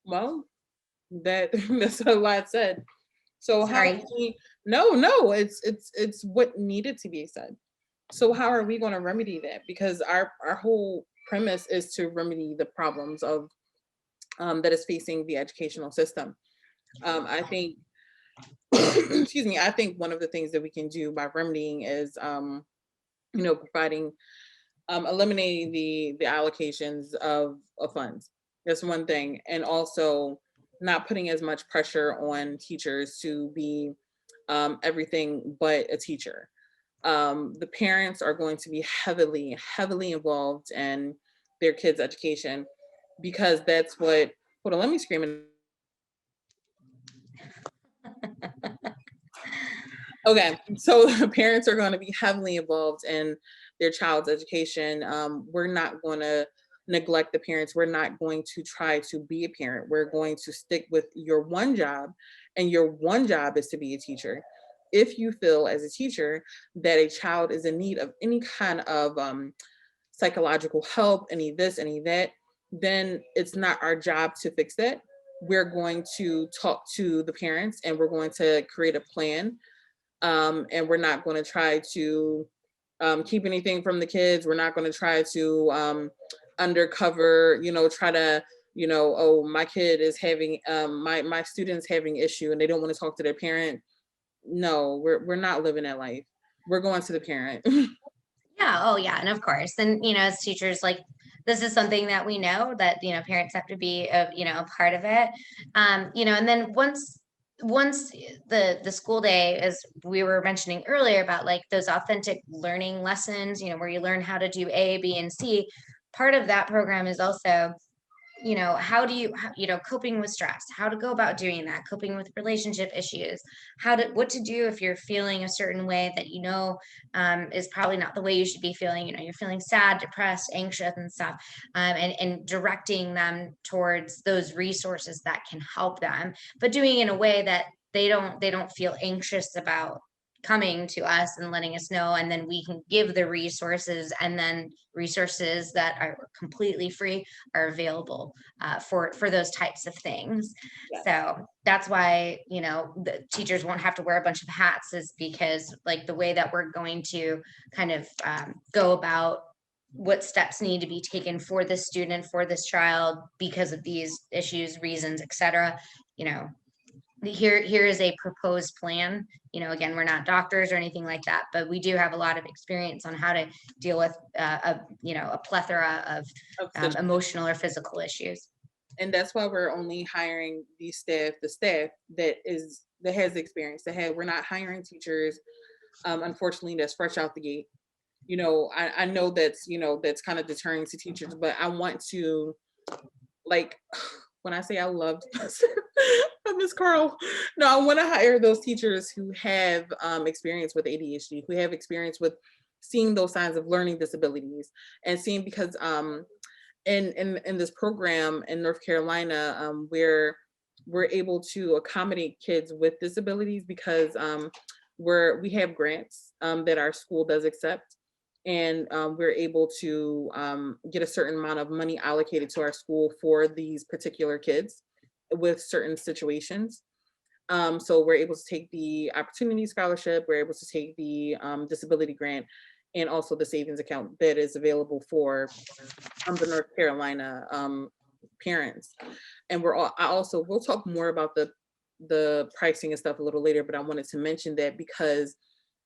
Well, that's a lot said. So how Sorry. no, it's what needed to be said. So how are we going to remedy that? Because our whole premise is to remedy the problems of that is facing the educational system. I think excuse me, I think one of the things that we can do by remedying is providing eliminating the allocations of funds. That's one thing. And also not putting as much pressure on teachers to be everything but a teacher. The parents are going to be heavily involved in their kids' education, because that's what, hold on, let me scream it. Okay, so the parents are going to be heavily involved in their child's education. We're not going to neglect the parents. We're not going to try to be a parent. We're going to stick with your one job, and your one job is to be a teacher. If you feel as a teacher that a child is in need of any kind of psychological help, any this, any that, then it's not our job to fix that. We're going to talk to the parents, and we're going to create a plan, and we're not going to try to keep anything from the kids. We're not going to try to undercover, try to, oh, my kid is having, my student's having issue and they don't want to talk to their parent. No, we're not living that life. We're going to the parent. Yeah, oh yeah, and of course. And as teachers, like this is something that we know that parents have to be a part of it. And then once the school day, as we were mentioning earlier about like those authentic learning lessons, where you learn how to do A, B, and C, part of that program is also how do coping with stress, how to go about doing that, coping with relationship issues, what to do if you're feeling a certain way that is probably not the way you should be feeling. You're feeling sad, depressed, anxious, and stuff, and directing them towards those resources that can help them, but doing it in a way that they don't feel anxious about coming to us and letting us know, and then we can give the resources, and then resources that are completely free are available for those types of things. Yeah. So that's why the teachers won't have to wear a bunch of hats, is because like the way that we're going to kind of go about what steps need to be taken for this student, for this child, because of these issues, reasons, etc. you know here is a proposed plan. Again, we're not doctors or anything like that, but we do have a lot of experience on how to deal with a plethora of Of such, emotional or physical issues. and that's why we're only hiring the staff that has experience. We're not hiring teachers, unfortunately, that's fresh out the gate. I know that's kind of deterring to teachers, but I want to, like, when I say I loved Miss Carl, no, I want to hire those teachers who have experience with ADHD, who have experience with seeing those signs of learning disabilities, and seeing, because in this program in North Carolina, we're able to accommodate kids with disabilities, because we have grants that our school does accept, and we're able to get a certain amount of money allocated to our school for these particular kids with certain situations. So we're able to take the opportunity scholarship, we're able to take the disability grant, and also the savings account that is available for the North Carolina parents. And we'll talk more about the pricing and stuff a little later, but I wanted to mention that because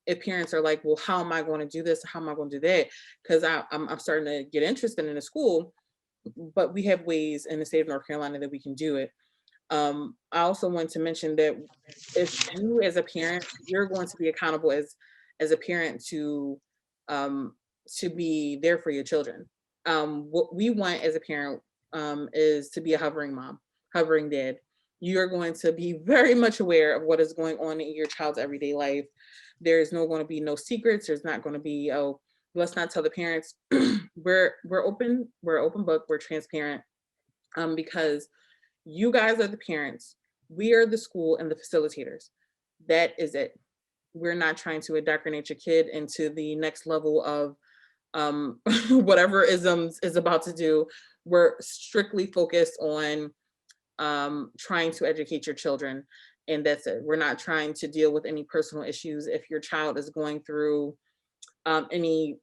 if parents are like, well, how am I going to do this? How am I going to do that? Because I'm starting to get interested in the school, but we have ways in the state of North Carolina that we can do it. I also want to mention that if you as a parent, you're going to be accountable as a parent to be there for your children. What we want as a parent is to be a hovering mom, hovering dad. You're going to be very much aware of what is going on in your child's everyday life. There's no going to be no secrets. There's not going to be, oh, let's not tell the parents. We're open book. We're transparent, because you guys are the parents. We are the school and the facilitators. That is it. We're not trying to indoctrinate your kid into the next level of whatever isms is about to do. We're strictly focused on trying to educate your children, and that's it. We're not trying to deal with any personal issues. If your child is going through any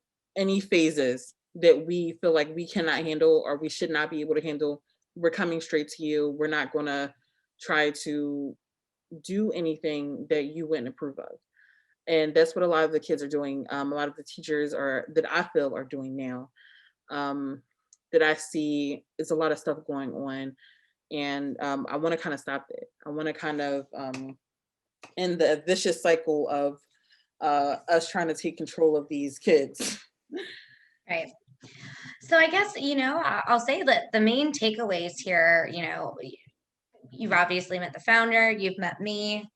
phases that we feel like we cannot handle or we should not be able to handle, we're coming straight to you. We're not going to try to do anything that you wouldn't approve of. And that's what a lot of the kids are doing. A lot of the teachers are that I feel are doing now. That I see is a lot of stuff going on, and I want to kind of stop it. I want to kind of end the vicious cycle of us trying to take control of these kids. Right. So I guess, I'll say that the main takeaways here, you've obviously met the founder, you've met me,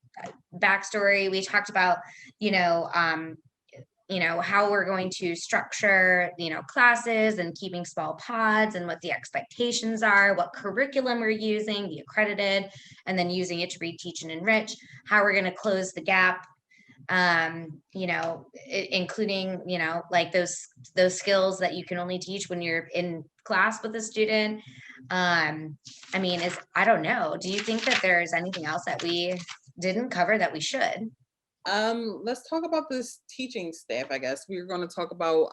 backstory. We talked about, you know, um, how we're going to structure, classes and keeping small pods and what the expectations are, what curriculum we're using, the accredited, and then using it to reteach and enrich, how we're going to close the gap, including, like those skills that you can only teach when you're in class with a student. I don't know. Do you think that there's anything else that we didn't cover that we should? Let's talk about this teaching staff. I guess we're going to talk about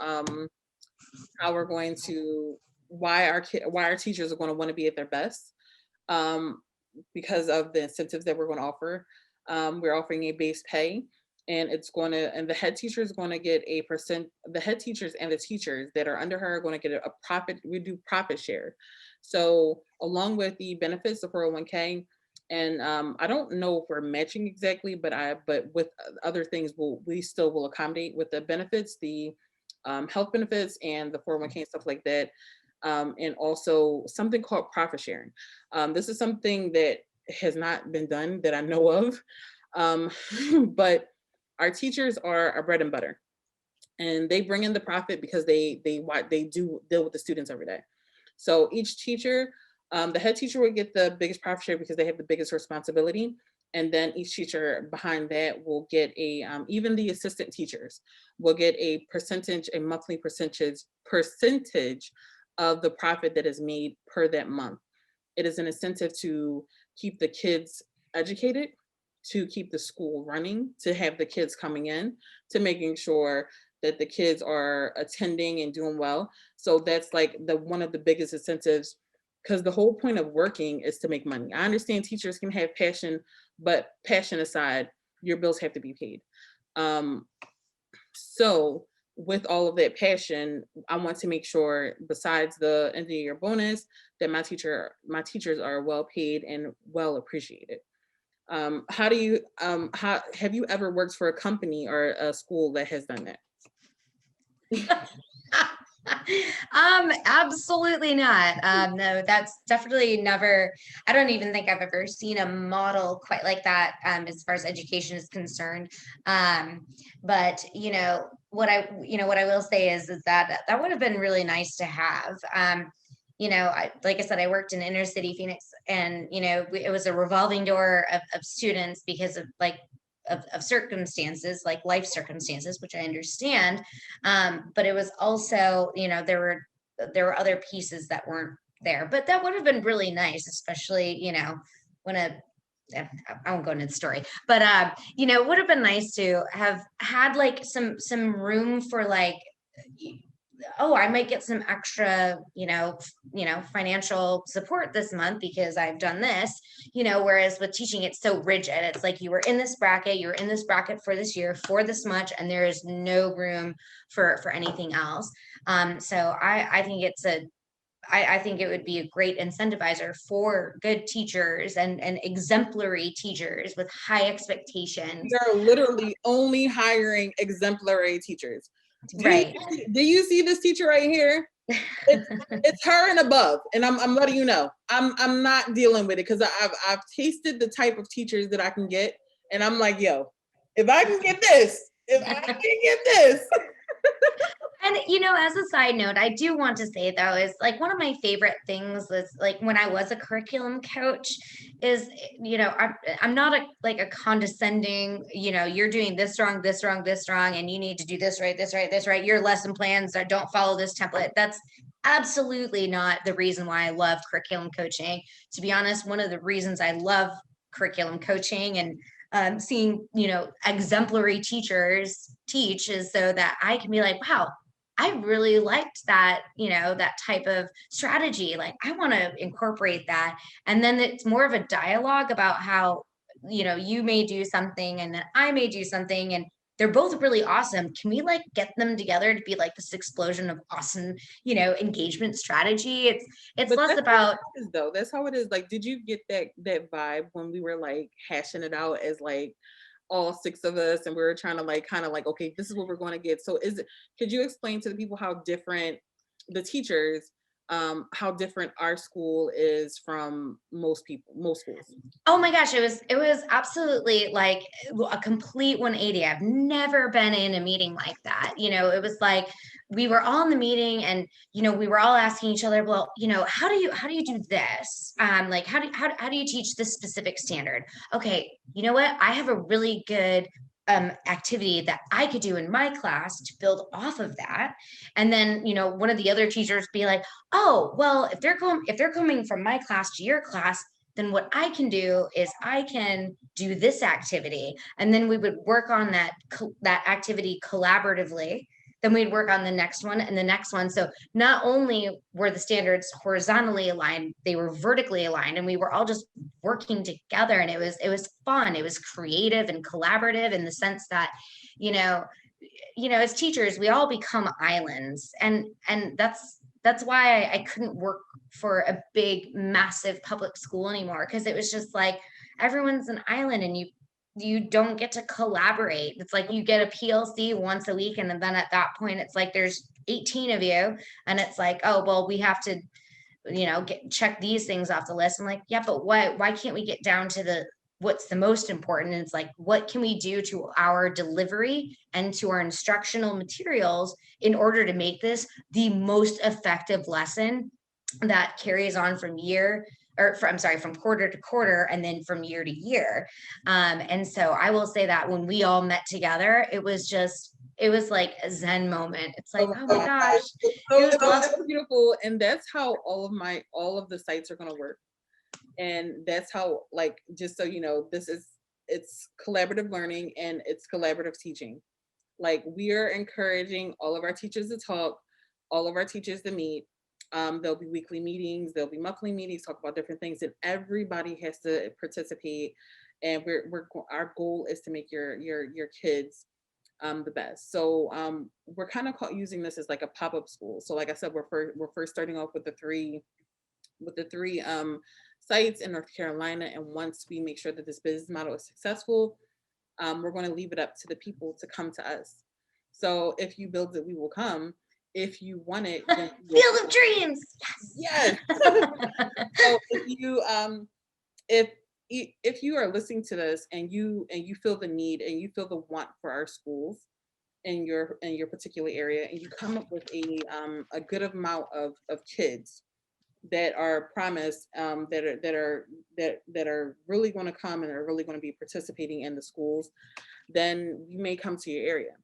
how we're going to why our teachers are going to want to be at their best, because of the incentives that we're going to offer. We're offering a base pay, and the head teacher is going to get a percent. The head teachers and the teachers that are under her are going to get a profit. We do profit share. So along with the benefits, the 401k, and I don't know if we're matching exactly, but with other things, we still will accommodate with the benefits, the health benefits, and the 401k and stuff like that, and also something called profit sharing. This is something that has not been done that I know of, but our teachers are our bread and butter, and they bring in the profit because they do deal with the students every day. So each teacher, the head teacher will get the biggest profit share because they have the biggest responsibility. And then each teacher behind that will get even the assistant teachers will get a monthly percentage of the profit that is made per that month. It is an incentive to keep the kids educated, to keep the school running, to have the kids coming in, to making sure that the kids are attending and doing well. So that's like one of the biggest incentives, because the whole point of working is to make money. I understand teachers can have passion, but passion aside, your bills have to be paid. So with all of that passion, I want to make sure, besides the end of the year bonus, that my teachers are well paid and well appreciated. How have you ever worked for a company or a school that has done that? Absolutely not. No, that's definitely never, I don't even think I've ever seen a model quite like that, as far as education is concerned. But what I will say is that that would have been really nice to have. Like I said, I worked in inner city Phoenix, and it was a revolving door of students because of of circumstances, like life circumstances, which I understand. But it was also, there were other pieces that weren't there, but that would have been really nice, especially, when I won't go into the story, but it would have been nice to have had like some room for like, oh, I might get some extra, financial support this month because I've done this, whereas with teaching, it's so rigid. It's like you were in this bracket, you're in this bracket for this year for this much, and there is no room for anything else. So I think I think it would be a great incentivizer for good teachers and exemplary teachers with high expectations. We are literally only hiring exemplary teachers. Right. Do you see this teacher right here? It's her and above, and I'm letting you know. I'm not dealing with it because I've tasted the type of teachers that I can get, and I'm like, yo, if I can get this, And as a side note, I do want to say though, is like one of my favorite things was like when I was a curriculum coach is, I'm not a condescending, you're doing this wrong, this wrong, this wrong, and you need to do this right, this right, this right. Your lesson plans don't follow this template. That's absolutely not the reason why I love curriculum coaching. To be honest, one of the reasons I love curriculum coaching and seeing exemplary teachers teach is so that I can be like, wow, I really liked that, that type of strategy. Like, I want to incorporate that. And then it's more of a dialogue about how, you may do something and then I may do something, and they're both really awesome. Can we like get them together to be like this explosion of awesome, engagement strategy? It's but less that's about. how it is, though. That's how it is. Like, did you get that vibe when we were like hashing it out as like, all 6 of us, and we were trying to like kind of like, okay, this is what we're going to get. So could you explain to the people how different the teachers, how different our school is from most schools? Oh my gosh, it was absolutely like a complete 180. I've never been in a meeting like that. It was like we were all in the meeting, and we were all asking each other, well, how do you do this? Like how do you teach this specific standard? Okay, you know what? I have a really good activity that I could do in my class to build off of that. And then, one of the other teachers be like, oh, well, if they're coming from my class to your class, then what I can do is I can do this activity. And then we would work on that activity collaboratively. Then we'd work on the next one and the next one. So not only were the standards horizontally aligned, they were vertically aligned, and we were all just working together. And it was fun. It was creative and collaborative in the sense that, you know, as teachers, we all become islands, and that's why I couldn't work for a big, massive public school anymore, because it was just like everyone's an island, and you don't get to collaborate. It's like you get a PLC once a week, and then at that point, it's like there's 18 of you, and it's like, oh well, we have to check these things off the list. I'm like, yeah, but why can't we get down to what's the most important? And it's like, what can we do to our delivery and to our instructional materials in order to make this the most effective lesson that carries on from quarter to quarter, and then from year to year. And so I will say that when we all met together, it was like a Zen moment. It's like, oh my gosh, It was beautiful. And that's how all of the sites are going to work. And that's how, like, just so you know, it's collaborative learning and it's collaborative teaching. Like, we are encouraging all of our teachers to talk, all of our teachers to meet. There'll be weekly meetings, there'll be monthly meetings, talk about different things, and everybody has to participate. And our goal is to make your kids the best. So we're kind of using this as like a pop-up school. So like I said, we're first starting off with the three sites in North Carolina, and once we make sure that this business model is successful, we're going to leave it up to the people to come to us. So if you build it, we will come. If you want it, then Field of Dreams. Yes. So if you are listening to this and you feel the need and you feel the want for our schools in your particular area, and you come up with a good amount of kids that are promised, that are really going to come and are really going to be participating in the schools, then we may come to your area.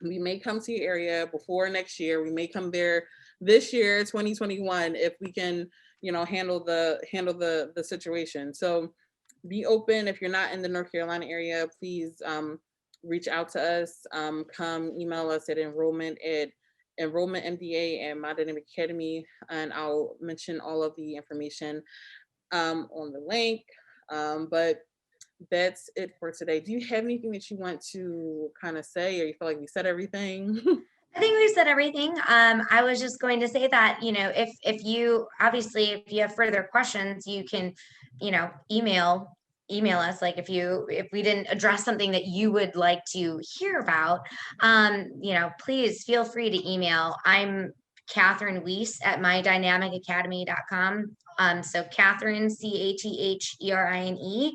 We may come to your area before next year. We may come there this year, 2021, if we can, handle the situation. So be open. If you're not in the North Carolina area, please reach out to us. Come email us at enrollmentmda and My Dynamic Academy, and I'll mention all of the information on the link. But that's it for today. Do you have anything that you want to kind of say, or you feel like we said everything? I think we said everything. I was just going to say that, if you have further questions, you can, email us. Like if we didn't address something that you would like to hear about, please feel free to email. I'm Catherine Weiss at mydynamicacademy.com. So Catherine, Catherine,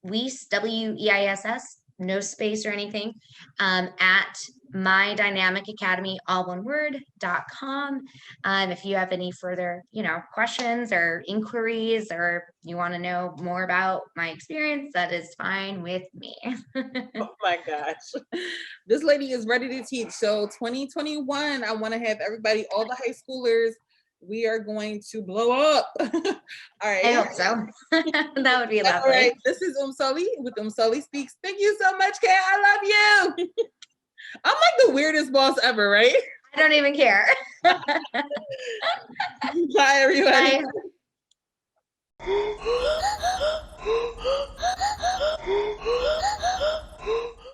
Weiss, Weiss, no space or anything, at mydynamicacademy, all one word.com. If you have any further, questions or inquiries, or you want to know more about my experience, that is fine with me. Oh my gosh. This lady is ready to teach. So 2021, I want to have everybody, all the high schoolers, we are going to blow up. All right. I hope so. That would be lovely. All right. This is Sully with Sully Speaks. Thank you so much, Kat. I love you. I'm like the weirdest boss ever, right? I don't even care. Bye, everybody. Bye.